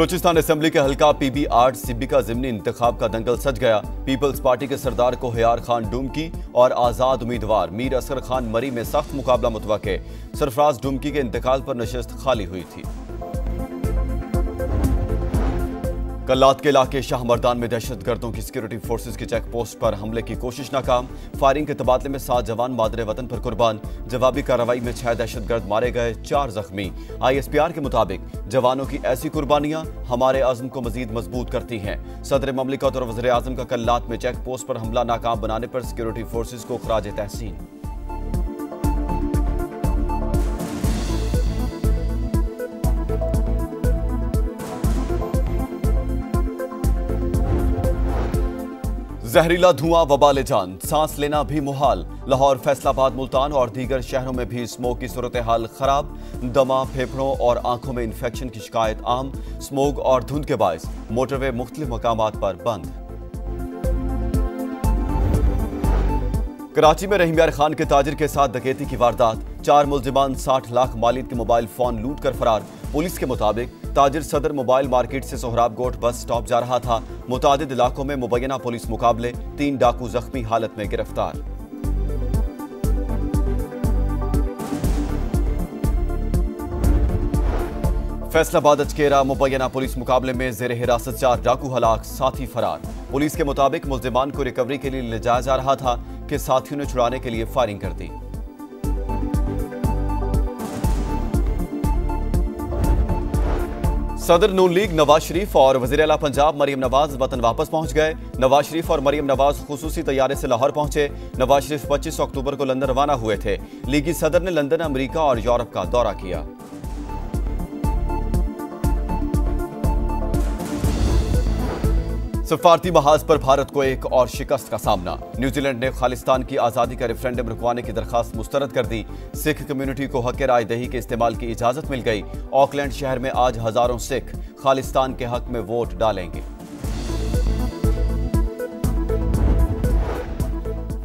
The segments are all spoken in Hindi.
बलूचिस्तान असेंबली के हल्का PB8 सिब्बी का ज़िमनी इंतखाब का दंगल सज गया। पीपल्स पार्टी के सरदार कोहियार खान डुमकी और आज़ाद उम्मीदवार मीर असगर खान मरी में सख्त मुकाबला मुतवक्के। सरफराज डुमकी के इंतकाल पर नशिस्त खाली हुई थी। कल्लात के इलाके शाहमर्दान में दहशतगर्दों की सिक्योरिटी फोर्सेस की चेक पोस्ट पर हमले की कोशिश नाकाम। फायरिंग के तबादले में 7 जवान मादरे वतन पर कुर्बान। जवाबी कार्रवाई में 6 दहशतगर्द मारे गए, 4 जख्मी। ISPR के मुताबिक जवानों की ऐसी कुर्बानियां हमारे अज़्म को मजीद मजबूत करती हैं। सदर ममलिकत और वज़ीर आज़म का कल्लात में चेक पोस्ट पर हमला नाकाम बनाने पर सिक्योरिटी फोर्सेस को खराज तहसीन। जहरीला धुआं वबाले जान, सांस लेना भी मुहाल। लाहौर, फैसलाबाद, मुल्तान और दीगर शहरों में भी स्मोक की सूरत हाल खराब। दमा, फेफड़ों और आंखों में इन्फेक्शन की शिकायत आम। स्मोक और धुंध के बायस मोटरवे मुख्तलिफ मकामात पर बंद। कराची में रहीम यार खान के ताजिर के साथ डकैती की वारदात। 4 मुल्जिमान 60 लाख मालियत के मोबाइल फोन लूट कर फरार। पुलिस के मुताबिक ताजिर सदर मोबाइल मार्केट से सोहराब गोट बस स्टॉप जा रहा था। मुतादिद इलाकों में मुबैना पुलिस मुकाबले, 3 डाकू जख्मी हालत में गिरफ्तार। फैसलाबाद अचकेरा मुबैना पुलिस मुकाबले में जेर हिरासत 4 डाकू हलाक, साथी फरार। पुलिस के मुताबिक मुल्जिमान को रिकवरी के लिए ले जाया जा रहा था कि साथियों ने छुड़ाने के लिए फायरिंग कर दी। सदर नून लीग नवाज शरीफ और वज़ीर आला पंजाब मरीम नवाज वतन वापस पहुंच गए। नवाज शरीफ और मरीम नवाज खुसूसी तैयारे से लाहौर पहुंचे। नवाज शरीफ 25 अक्टूबर को लंदन रवाना हुए थे। लीगी सदर ने लंदन, अमेरिका और यूरोप का दौरा किया। सफारती महाज पर भारत को एक और शिकस्त का सामना। न्यूजीलैंड ने खालिस्तान की आज़ादी का रेफरेंडम रुकवाने की दरखास्त मुस्तरद कर दी। सिख कम्युनिटी को हक राय दही के इस्तेमाल की इजाजत मिल गई। ऑकलैंड शहर में आज हजारों सिख खालिस्तान के हक में वोट डालेंगे।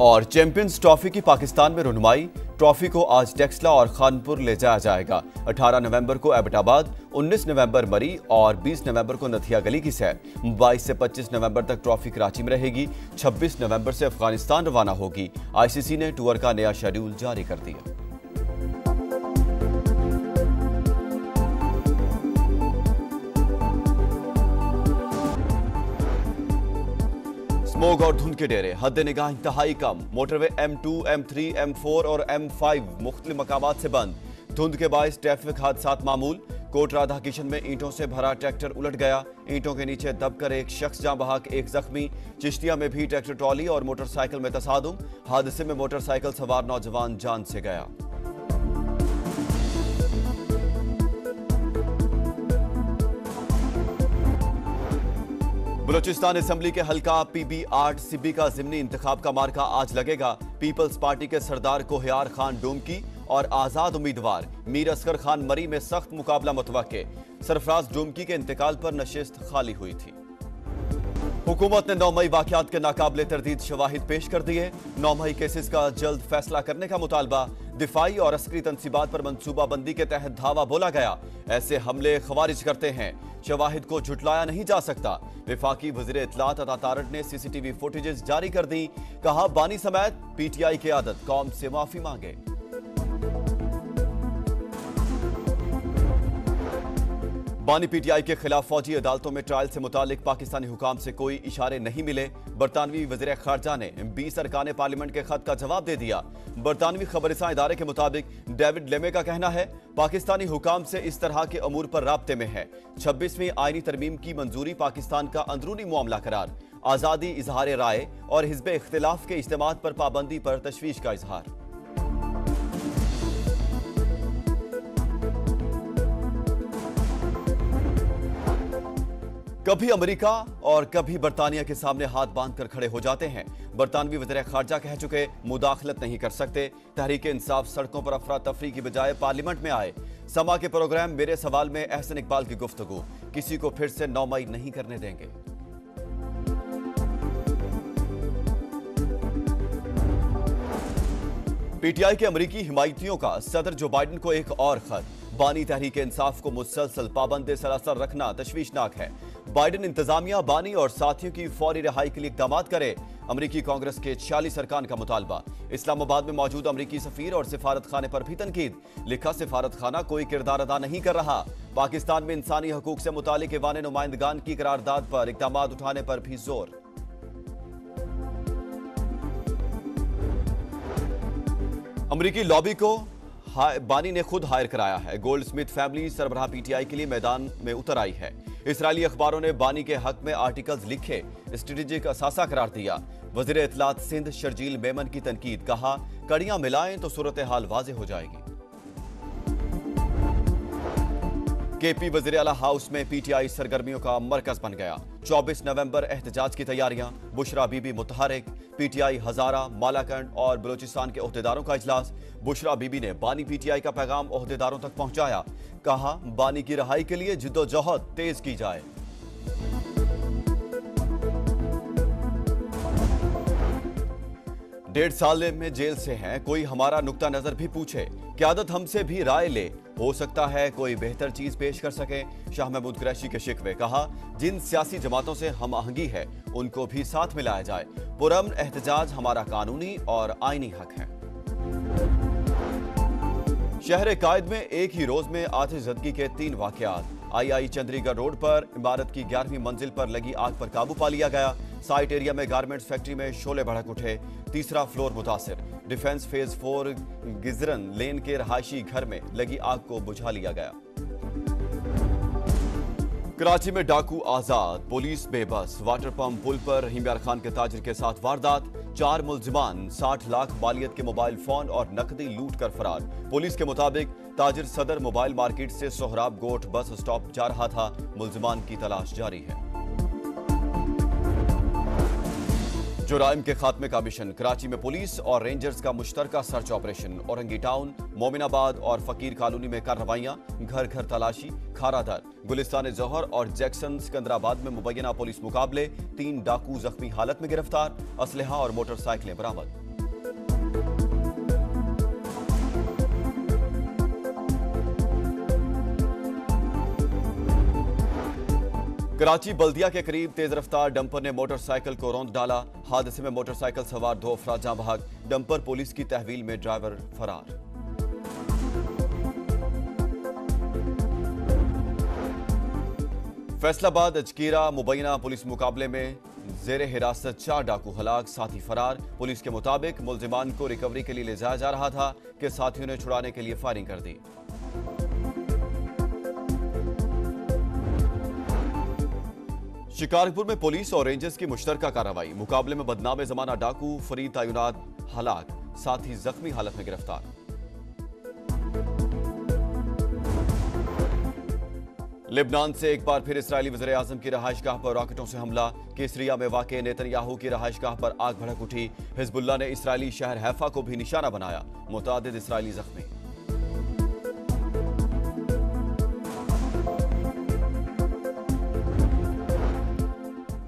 और चैंपियंस ट्रॉफी की पाकिस्तान में रुनमाई। ट्रॉफी को आज टेक्सला और खानपुर ले जाया जाएगा। 18 नवंबर को एबटाबाद, 19 नवंबर मरी और 20 नवंबर को नथिया गली की सैर। 22 से 25 नवंबर तक ट्रॉफी कराची में रहेगी। 26 नवंबर से अफगानिस्तान रवाना होगी। ICC ने टूर का नया शेड्यूल जारी कर दिया। स्मोक और धुंध के डेरे, हद निगाह इंतहाई कम। मोटरवे M2, M3, M4 और M5 मुख्तलिफ मकामात से बंद। धुंध के बायस ट्रैफिक हादसात मामूल। कोट राधा किशन में ईंटों से भरा ट्रैक्टर उलट गया। ईंटों के नीचे दबकर एक शख्स जान बहक, 1 जख्मी। चिश्तिया में भी ट्रैक्टर ट्रॉली और मोटरसाइकिल में तसादुम। हादसे में मोटरसाइकिल सवार नौजवान जान से गया। बलूचिस्तान असेंबली के हल्का PB8 सिब्बी का ज़िमनी इंतखाब का मार्का आज लगेगा। पीपल्स पार्टी के सरदार कोहियार खान डुमकी और आज़ाद उम्मीदवार मीर असगर खान मरी में सख्त मुकाबला मुतवक्के। सरफराज डुमकी के इंतकाल पर नशिस्त खाली हुई थी। हुकूमत ने 9 मई वाक़यात के नाकाबिले तरदीद शवाहिद पेश कर दिए। 9 मई केसेस का जल्द फैसला करने का मुतालबा। दिफाई और अस्करी तनसीबात पर मनसूबाबंदी के तहत धावा बोला गया। ऐसे हमले खवारिज करते हैं, शवाहिद को झुटलाया नहीं जा सकता। विफाकी वज़ीर इत्तलात अता तारड़ ने CCTV फुटेजेस जारी कर दी। कहा, बानी समेत PTI की आदत, कौम से माफी मांगे। बानी PTI के खिलाफ फौजी अदालतों में ट्रायल से मुतालिक पाकिस्तानी हुकाम से कोई इशारे नहीं मिले। बरतानवी वज़ीर खारजा ने 20 अरकान पार्लियामेंट के खत का जवाब दे दिया। बरतानवी खबरसां इदारे के मुताबिक डेविड लेमे का कहना है, पाकिस्तानी हुकाम से इस तरह के अमूर पर राब्ते में है। 26वीं आईनी तरमीम की मंजूरी पाकिस्तान का अंदरूनी मामला करार। आज़ादी, इजहार राय और हिज़्ब इख्तिलाफ के इज्तिमात पर पाबंदी पर तशवीश का इजहार। कभी अमेरिका और कभी बरतानिया के सामने हाथ बांधकर खड़े हो जाते हैं। बरतानवी वज़ीर खारजा कह चुके, मुदाखलत नहीं कर सकते। तहरीक इंसाफ सड़कों पर अफरा तफरी की बजाय पार्लियामेंट में आए। समा के प्रोग्राम मेरे सवाल में एहसन इकबाल की गुफ्तगू, किसी को फिर से 9 मई नहीं करने देंगे। PTI के अमरीकी हिमायतियों का सदर जो बाइडन को एक और खत। बानी तहरीक इंसाफ को मुसलसल पाबंद सलासर रखना तशवीशनाक है। बाइडेन इंतजामिया बानी और साथियों की फौरी रिहाई के लिए इकदाम करे। अमरीकी कांग्रेस के 46 अरकान का मुतालबा। इस्लामाबाद में मौजूद अमरीकी सफीर और सिफारत खाने पर भी तनकीद। लिखा, सिफारत खाना कोई किरदार अदा नहीं कर रहा। पाकिस्तान में इंसानी हकूक से मुतालिक ईवान नुमाइंदगान की करारदाद पर इकदाम उठाने पर भी जोर। अमरीकी लॉबी को बानी ने खुद हायर कराया है। गोल्ड स्मिथ फैमिली सरबराह पीटीआई के लिए मैदान में उतर आई है। इसराइली अखबारों ने बानी के हक में आर्टिकल्स लिखे, स्ट्रेटेजिक असासा करार दिया। वजीर इत्तलात सिंध शर्जील मेमन की तनकीद, कहा कड़ियां मिलाएं तो सूरत हाल वाजे हो जाएगी। केपी वजीर आला हाउस में पीटीआई सरगर्मियों का मरकज बन गया। 24 नवंबर एहतजाज की तैयारियां। बुशरा बीबी मुतहरिक, पीटीआई हजारा, मालाकंड और बलूचिस्तान के ओहदेदारों का इजलास। बुशरा बीबी ने बानी पीटीआई का पैगाम ओहदेदारों तक पहुंचाया। कहा बानी की रिहाई के लिए जिद्दोजहद तेज की जाए। डेढ़ साल में जेल से हैं, कोई हमारा नुक्ता नजर भी पूछे, क़यादत हमसे भी राय ले, हो सकता है कोई बेहतर चीज पेश कर सके। शाह महमूद कुरैशी के शिकवे, कहा जिन सियासी जमातों से हम आहंगी है उनको भी साथ मिलाया जाए। पुरअमन एहतजाज हमारा कानूनी और आईनी हक है। शहर कायद में एक ही रोज में आतिशज़दगी के 3 वाकयात। आई चंद्रीगढ़ रोड पर इमारत की 11वीं मंजिल पर लगी आग पर काबू पा लिया गया। साइट एरिया में गारमेंट्स फैक्ट्री में शोले भड़क उठे, 3रा फ्लोर मुतासिर। डिफेंस फेज 4 गिजरन लेन के रहायशी घर में लगी आग को बुझा लिया गया। कराची में डाकू आजाद, पुलिस बेबस। वाटर पंप पुल पर रहीम यार खान के ताजिर के साथ वारदात। 4 मुलजिमान 60 लाख मालियत के मोबाइल फोन और नकदी लूट कर फरार। पुलिस के मुताबिक ताजिर सदर मोबाइल मार्केट से सोहराब गोट बस स्टॉप जा रहा था। मुलजिमान की तलाश जारी है। जुराइम के खात्मे का मिशन। कराची में पुलिस और रेंजर्स का मुश्तरका search operation. Orangi town, Mominabad और फकीर कॉलोनी में कार्रवाइयां। घर घर तलाशी। खारादर, गुलिस्तान जौहर और जैक्सन सिकंदराबाद में मुबैना पुलिस मुकाबले। 3 डाकू जख्मी हालत में गिरफ्तार। असलहा और मोटरसाइकिलें बरामद। कराची बल्दिया के करीब तेज रफ्तार डंपर ने मोटरसाइकिल को रौंद डाला। हादसे में मोटरसाइकिल सवार 2 अफराद जाँ बहक। डंपर पुलिस की तहवील में ड्राइवर फरार। फैसलाबाद अजकीरा मुबैना पुलिस मुकाबले में जेरे हिरासत 4 डाकू हलाक, साथी फरार। पुलिस के मुताबिक मुलजिमान को रिकवरी के लिए ले जाया जा रहा था कि साथियों ने छुड़ाने के लिए फायरिंग कर दी। शिकारपुर में पुलिस और रेंजर्स की मुश्तरका कार्रवाई। मुकाबले में बदनाम जमाना डाकू फरीद तैनात हलाक, साथी जख्मी हालत में गिरफ्तार। लेबनान से एक बार फिर इस्राएली वज़ीर आज़म की रहायशगाह पर रॉकेटों से हमला। केसरिया में वाक़े नेतन्याहू की रहायशगाह पर आग भड़क उठी। हिजबुल्लाह ने इस्राएली शहर हैफा को भी निशाना बनाया। मुतादिद इस्राएली जख्मी।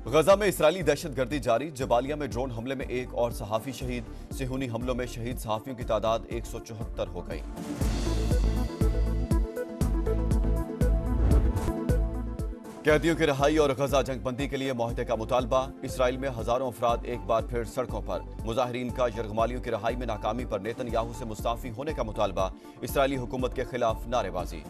गजा में इस्राएली दहशतगर्दी जारी। जबालिया में ड्रोन हमले में एक और सहाफी शहीद। सेहूनी हमलों में शहीद सहाफियों की तादाद 174 हो गई। कैदियों की रिहाई और गजा जंगबंदी के लिए मुआहदे का मुतालबा। इसराइल में हजारों अफराद एक बार फिर सड़कों पर। मुजाहिरीन का यरगमालियों की रिहाई में नाकामी पर नेतन्याहू से मुस्ताफी होने का मुतालबा। इसराइली हुकूमत के खिलाफ नारेबाजी।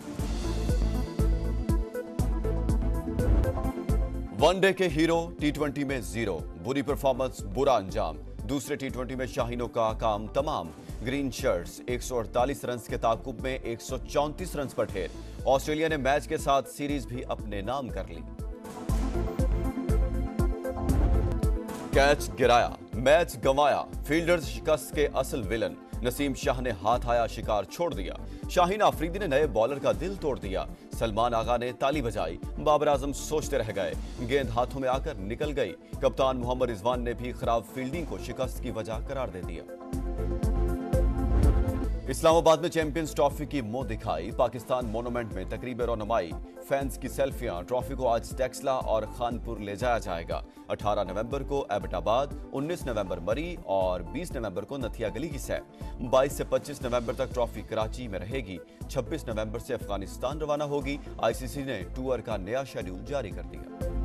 वनडे के हीरो T20 में 0। बुरी परफॉर्मेंस, बुरा अंजाम। दूसरे T20 में शाहीनों का काम तमाम। ग्रीन शर्ट्स 148 रन के ताकुब में 134 रन पर ढेर। ऑस्ट्रेलिया ने मैच के साथ सीरीज भी अपने नाम कर ली। कैच गिराया, मैच गंवाया। फील्डर्स शिकस्त के असल विलन। नसीम शाह ने हाथ आया शिकार छोड़ दिया। शाहीन आफरीदी ने नए बॉलर का दिल तोड़ दिया। सलमान आगा ने ताली बजाई। बाबर आजम सोचते रह गए। गेंद हाथों में आकर निकल गई। कप्तान मोहम्मद रिजवान ने भी खराब फील्डिंग को शिकस्त की वजह करार दे दिया। इस्लामाबाद में चैंपियंस ट्रॉफी की मुंह दिखाई। पाकिस्तान मोनूमेंट में तकरीब रौनमाई, फैंस की सेल्फियां। ट्रॉफी को आज टेक्सला और खानपुर ले जाया जाएगा। 18 नवंबर को एबटाबाद, 19 नवंबर मरी और 20 नवंबर को नथिया गली की सैर। 22 से 25 नवंबर तक ट्रॉफी कराची में रहेगी। 26 नवंबर से अफगानिस्तान रवाना होगी। आईसीसी ने टूर का नया शेड्यूल जारी कर दिया।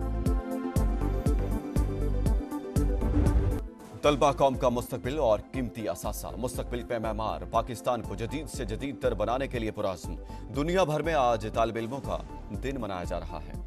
तलबा कौम का मुस्तकबिल और कीमती असासा। मुस्तकबिल पे मैमार पाकिस्तान को जदीद से जदीद तर बनाने के लिए पुरअज़्म। दुनिया भर में आज तालिब इल्मों का दिन मनाया जा रहा है।